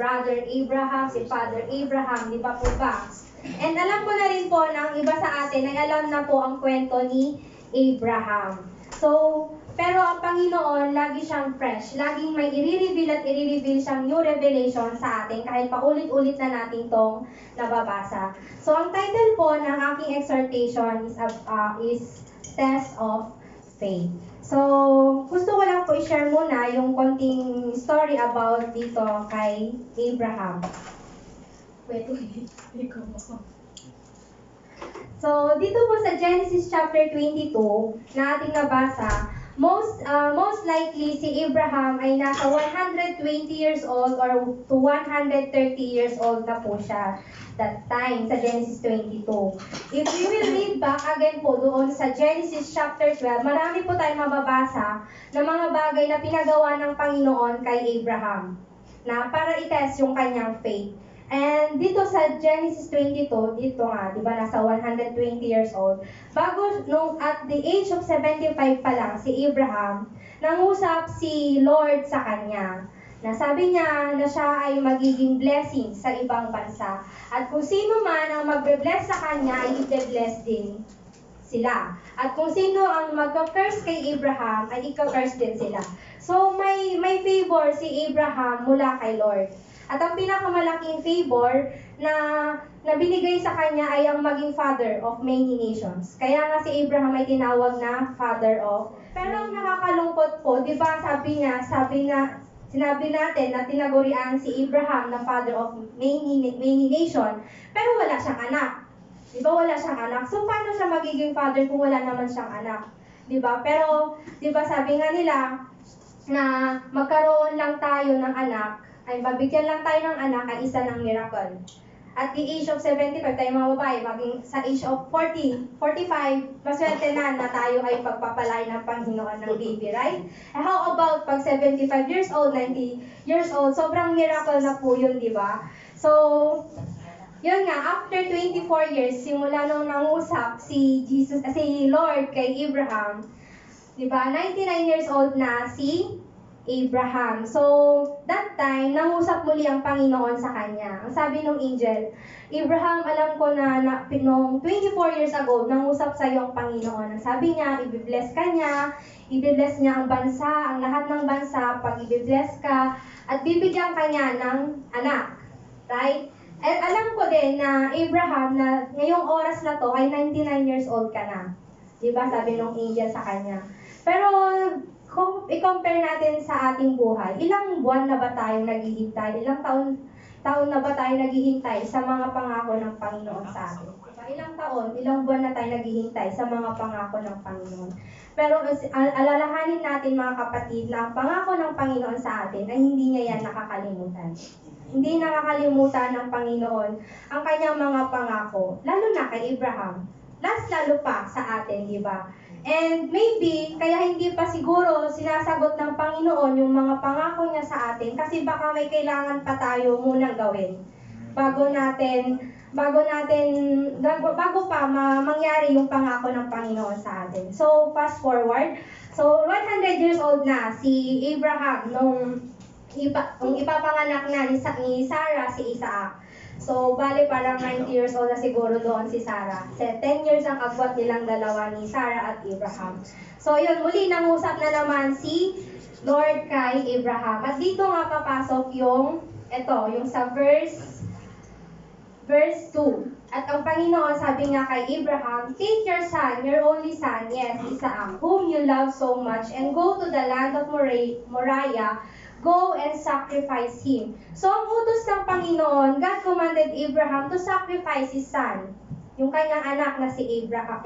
Brother Abraham, si Father Abraham, di ba po ba? And alam ko na rin po ng iba sa atin ay alam na po ang kwento ni Abraham. So, pero ang Panginoon, lagi siyang fresh. Laging may i-reveal at i-reveal siyang new revelation sa atin kahit paulit-ulit na natin tong nababasa. So, ang title po ng aking exhortation is Test of Faith. So, gusto ko lang po i-share muna yung konting story about dito kay Abraham. So, dito po sa Genesis chapter 22 na ating nabasa, most likely si Abraham ay nasa 120 years old or to 130 years old na po siya that time sa Genesis 22. If we will read back again po doon sa Genesis chapter 12, marami po tayong mababasa na mga bagay na pinagawa ng Panginoon kay Abraham na para i-test yung kanyang faith. And dito sa Genesis 22, dito nga, di ba, nasa 120 years old, bago nung at the age of 75 pa lang si Abraham, nangusap si Lord sa kanya. Na sabi niya na siya ay magiging blessing sa ibang bansa. At kung sino man ang magbe-bless sa kanya, ay i-bless din sila. At kung sino ang magka-curse kay Abraham, ay ika-curse din sila. So may favor si Abraham mula kay Lord. At ang pinakamalaking favor na binigay sa kanya ay ang maging father of many nations. Kaya nga si Abraham ay tinawag na father of. Pero ang nakakalungkot po, di ba sinabi natin na tinagurian si Abraham na father of many nation, pero wala siyang anak. Di ba wala siyang anak? So paano siya magiging father kung wala naman siyang anak? Di ba? Pero di ba sabi nga nila na magkaroon lang tayo ng anak, ay mabigyan lang tayo ng anak ay isa ng miracle. At the age of 75, tayo mga babae, maging sa age of 40, 45, maswerte na tayo ay pagpapalay ng Panginoon ng baby, right? How about pag 75 years old, 90 years old, sobrang miracle na po yun, di ba? So, yun nga, after 24 years, simula nung nangusap si Lord kay Abraham, di ba, 99 years old na si Abraham. So, that time, nangusap muli ang Panginoon sa kanya. Ang sabi ng angel, Abraham, alam ko na noong 24 years ago, nangusap sa iyo ang Panginoon. Ang sabi niya, i-bless ka niya, i-bless niya ang bansa, ang lahat ng bansa, pag i-bless ka, at bibigyan ka niya ng anak. Right? At alam ko din na Abraham, na ngayong oras na to, ay 99 years old ka na. Diba? Sabi ng angel sa kanya. Pero, kung i-compare natin sa ating buhay, ilang buwan na ba tayong naghihintay? Ilang taon na ba tayo naghihintay sa mga pangako ng Panginoon sa atin? Ilang taon, ilang buwan na tayo naghihintay sa mga pangako ng Panginoon? Pero alalahanin natin mga kapatid na ang pangako ng Panginoon sa atin ay hindi niya yan nakakalimutan. Hindi nakakalimutan ng Panginoon ang kanyang mga pangako, lalo na kay Abraham. Lalo pa sa atin, di ba? And maybe, kaya hindi pa siguro sinasagot ng Panginoon yung mga pangako niya sa atin kasi baka may kailangan pa tayo munang gawin bago pa mangyari yung pangako ng Panginoon sa atin. So, fast forward. So, 100 years old na si Abraham nung ipapanganak na ni Sarah si Isaac. So, bale parang 90 years old na siguro doon si Sarah. 10 years ang agwat nilang dalawa ni Sarah at Abraham. So, yun, muli nangusap na naman si Lord kay Abraham. At dito nga papasok yung sa verse 2. At ang Panginoon sabi nga kay Abraham, take your son, your only son, yes, Isaac, whom you love so much, and go to the land of Moriah. Go and sacrifice him. So, ang utos ng Panginoon, God commanded Abraham to sacrifice his son. Yung kanyang anak na si Isaac.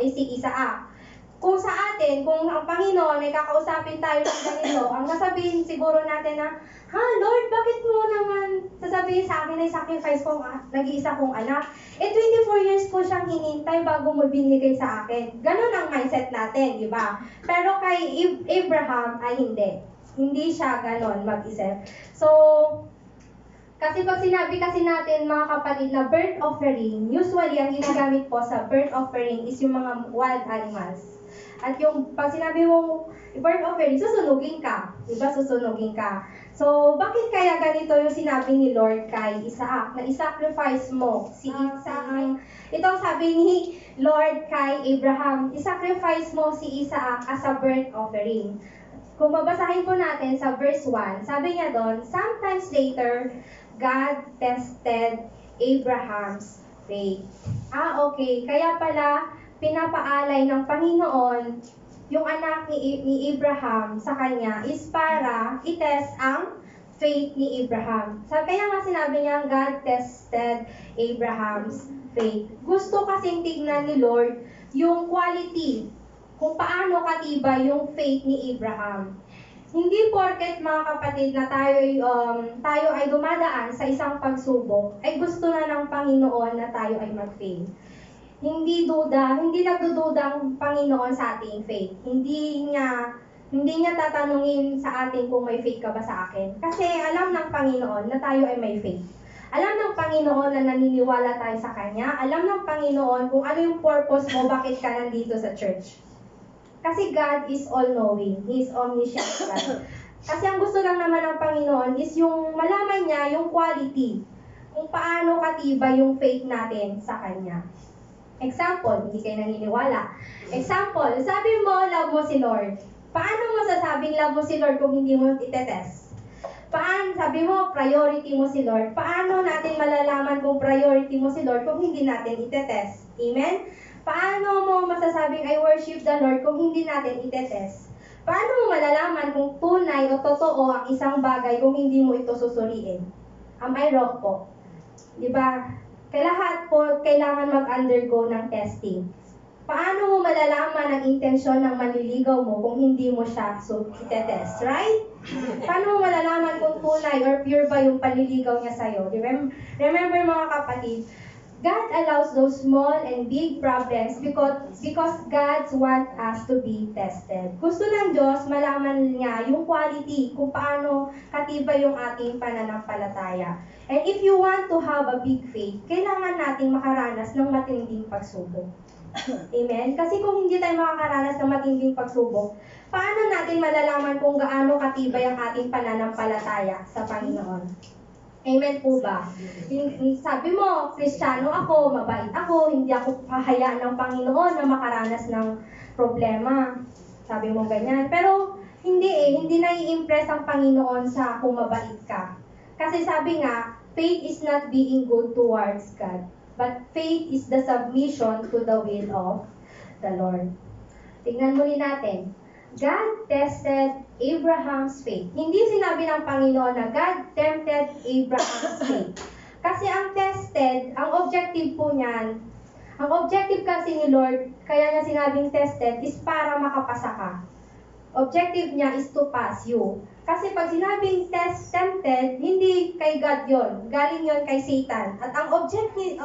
Kung sa atin, kung ang Panginoon ay kakausapin tayo ng ganito, ang nasabihin siguro natin na, Lord, bakit mo naman sasabihin sa akin ay sacrifice ko nag-iisa kong anak? 24 years ko siyang hinintay bago mo binigay sa akin. Ganon ang mindset natin, di ba? Pero kay Abraham ay hindi. Hindi siya ganon mag-isip. So, kasi pag sinabi kasi natin mga kapatid na birth offering, usually ang ginagamit po sa birth offering is yung mga wild animals. At yung pag sinabi mo birth offering, susunugin ka. Diba? Susunugin ka. So, bakit kaya ganito yung sinabi ni Lord kay Isaac, na isacrifice mo si Isaac? Ito ang sabi ni Lord kay Abraham, isacrifice mo si Isaac as a burnt offering. Kung babasahin po natin sa verse 1, sabi niya doon, sometimes later, God tested Abraham's faith. Okay. Kaya pala, pinapaalay ng Panginoon yung anak ni Abraham sa kanya is para itest ang faith ni Abraham. Kaya nga sinabi niya, God tested Abraham's faith. Gusto kasing tignan ni Lord yung quality, kung paano katibay yung faith ni Abraham. Hindi porket mga kapatid na tayo ay dumadaan sa isang pagsubok, ay gusto na ng Panginoon na tayo ay mag-fail. Hindi nagdududa ang Panginoon sa ating faith. Hindi niya tatanungin sa atin kung may faith ka ba sa akin. Kasi alam ng Panginoon na tayo ay may faith. Alam ng Panginoon na naniniwala tayo sa Kanya. Alam ng Panginoon kung ano yung purpose mo, bakit ka nandito sa church. Kasi God is all-knowing. He is omniscient God. Kasi ang gusto lang naman ng Panginoon is yung malaman niya yung quality. Kung paano katibay yung faith natin sa Kanya. Example, hindi kayo naniniwala. Example, sabi mo, love mo si Lord. Paano mo sasabing love mo si Lord kung hindi mo itetest? Sabi mo, priority mo si Lord. Paano natin malalaman kung priority mo si Lord kung hindi natin itetest? Amen? Paano mo masasabing I worship the Lord kung hindi natin itetest? Paano mo malalaman kung tunay o totoo ang isang bagay kung hindi mo ito susuriin? Am I wrong po? Diba? Lahat po kailangan mag-undergo ng testing. Paano mo malalaman ang intensyon ng manliligaw mo kung hindi mo siya itetest, right? Paano mo malalaman kung tunay or pure ba yung panliligaw niya sa'yo? Remember mga kapatid, God allows those small and big problems because God wants us to be tested. Gusto ng Diyos malaman niya yung quality kung paano katibay yung ating pananampalataya. And if you want to have a big faith, kailangan nating makaranas ng matinding pagsubok. Amen? Kasi kung hindi tayo makakaranas ng matinding pagsubok, paano natin malalaman kung gaano katibay ang ating pananampalataya sa Panginoon? Amen po ba? Sabi mo, Kristiyano ako, mabait ako, hindi ako hahayaan ng Panginoon na makaranas ng problema. Sabi mo ganyan. Pero hindi nai-impress ang Panginoon sa kung mabait ka. Kasi sabi nga, faith is not being good towards God, but faith is the submission to the will of the Lord. Tingnan muli natin. God tested Abraham's faith. Hindi sinabi ng Panginoon na God tempted Abraham's faith. Kasi ang tested, ang objective po niyan, ang objective kasi ni Lord, kaya niya sinabing tested, is para makapasa ka. Objective niya is to pass you. Kasi pag sinabing tempted, hindi kay God yon, galing yon kay Satan. At ang objective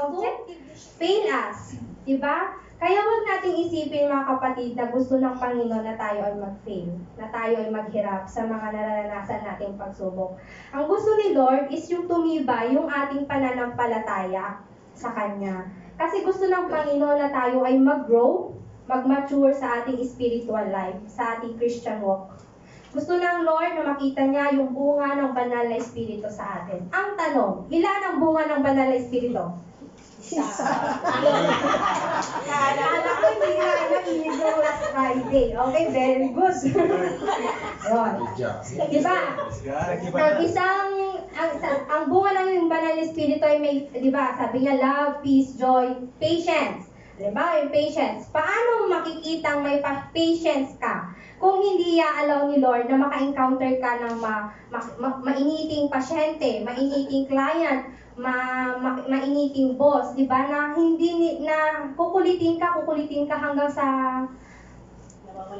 fail us. Diba? Kaya huwag nating isipin mga kapatid na gusto ng Panginoon na tayo ay mag-fail, na tayo ay maghirap sa mga nararanasan nating pagsubok. Ang gusto ni Lord is yung tumibay yung ating pananampalataya sa Kanya. Kasi gusto ng Panginoon na tayo ay mag-grow, mag-mature sa ating spiritual life, sa ating Christian walk. Gusto ng Lord na makita niya yung bunga ng banal na Espiritu sa atin. Ang tanong, ilan ang bunga ng banal na Espiritu? Naalala ko, hindi nga nag-inigo last Friday. Okay, very good. Yun. Diba? Ang bunga ng yung banal na Espiritu ay may, diba, sabi niya, love, peace, joy, patience. Diba, yung patience. Paano makikita may patience ka kung hindi i-allow ni Lord na maka-encounter ka ng mainiting pasyente, mainiting client, mainiting boss, di ba? Na hindi na kukulitin ka hanggang sa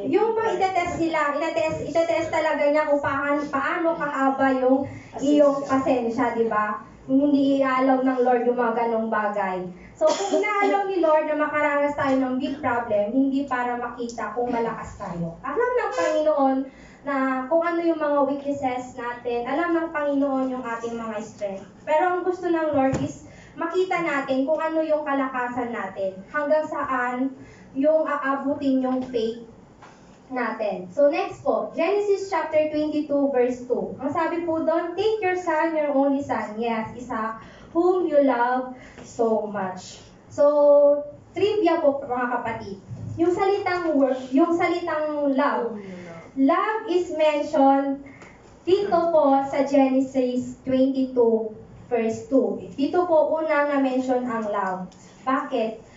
yung itetest nila, itetest talaga niya kung paano kahaba yung iyong pasensya, di ba? Hindi i-allow ng Lord yung mga ganong bagay. So, kung ina-allow ni Lord na makaranas tayo ng big problem, hindi para makita kung malakas tayo. Alam ng Panginoon na kung ano yung mga weaknesses natin, alam ng Panginoon yung ating mga strength. Pero ang gusto ng Lord is makita natin kung ano yung kalakasan natin, hanggang saan yung aabutin yung faith natin. So next po, Genesis chapter 22 verse 2. Ang sabi po doon, take your son, your only son, yes, Isaac, whom you love so much. So, trivia po mga kapatid. Yung salitang love. Love is mentioned dito po sa Genesis 22 verse 2. Dito po unang na-mention ang love. Bakit?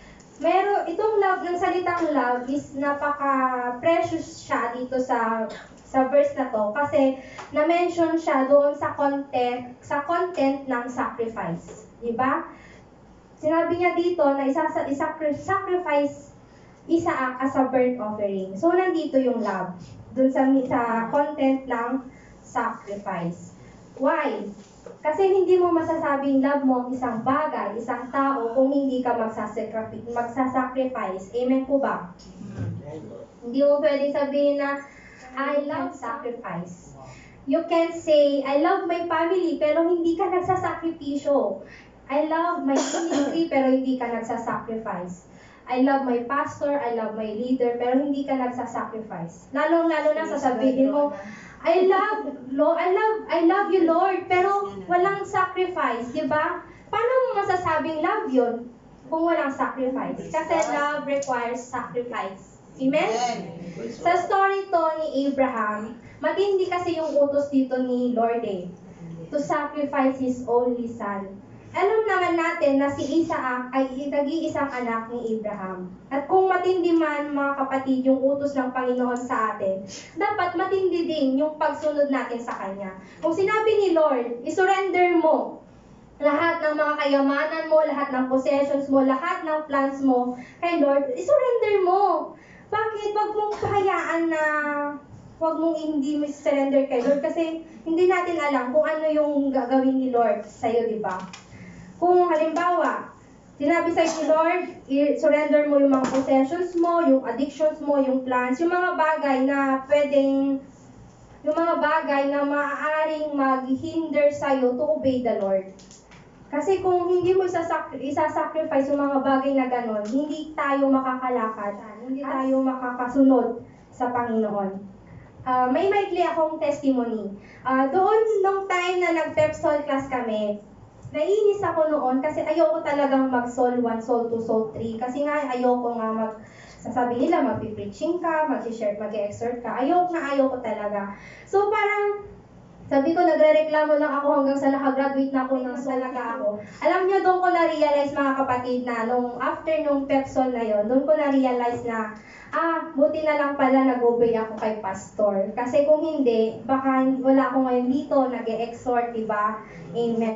Itong love, ng salitang love is napaka-precious siya dito sa verse na to kasi na-mention siya doon sa content ng sacrifice. Diba? Sinabi niya dito na sacrifice Isaac as a burnt offering. So, nandito yung love doon sa content ng sacrifice. Why? Kasi hindi mo masasabing love mo ang isang bagay, isang tao, kung hindi ka magsasacrifice. Amen po ba? Hindi mo pwedeng sabihin na, I love sacrifice. You can say, I love my family, pero hindi ka nagsasakripisyo. I love my ministry, pero hindi ka nagsasacrifice. I love my pastor, I love my leader, pero hindi ka nagsasacrifice. Lalong-lalo na sasabihin mo, I love you, Lord, pero walang sacrifice, di ba? Paano mo masasabing love yun kung walang sacrifice? Kasi love requires sacrifice. Amen? Sa story to ni Abraham, matindi kasi yung utos dito ni Lord to sacrifice his only son. Alam naman natin na si Isaac ay nag-iisang anak ni Abraham. At kung matindi man, mga kapatid, yung utos ng Panginoon sa atin, dapat matindi din yung pagsunod natin sa Kanya. Kung sinabi ni Lord, isurrender mo lahat ng mga kayamanan mo, lahat ng possessions mo, lahat ng plans mo kay Lord, isurrender mo. Bakit? Wag mong hayaan na wag mong hindi mo surrender kay Lord kasi hindi natin alam kung ano yung gagawin ni Lord sa'yo, di ba? Kung halimbawa, sinabi sa'yo ni Lord, surrender mo yung mga possessions mo, yung addictions mo, yung plans, yung mga bagay na maaaring mag-hinder sa'yo to obey the Lord. Kasi kung hindi mo isasacrifice yung mga bagay na ganon, hindi tayo makakalakad, hindi tayo makakasunod sa Panginoon. May maikli akong testimony. Doon, nung time na nag-Pepsol class kami, naiinis ako noon kasi ayoko talagang mag-Sol 1, Sol 2, Sol 3. Kasi nga ayoko nga sasabi nila mag-preaching ka, mag-share, mag-exhort ka. Ayoko talaga. So parang sabi ko, nagre-reklamo lang ako hanggang sa nakagraduate na ako ng talaga ako. Alam niyo, doon ko na-realize mga kapatid na after nung Pepsol na yon, doon ko na-realize na buti na lang pala nag-obey ako kay pastor. Kasi kung hindi, baka wala ako ngayon dito, nag-exhort, diba? Amen.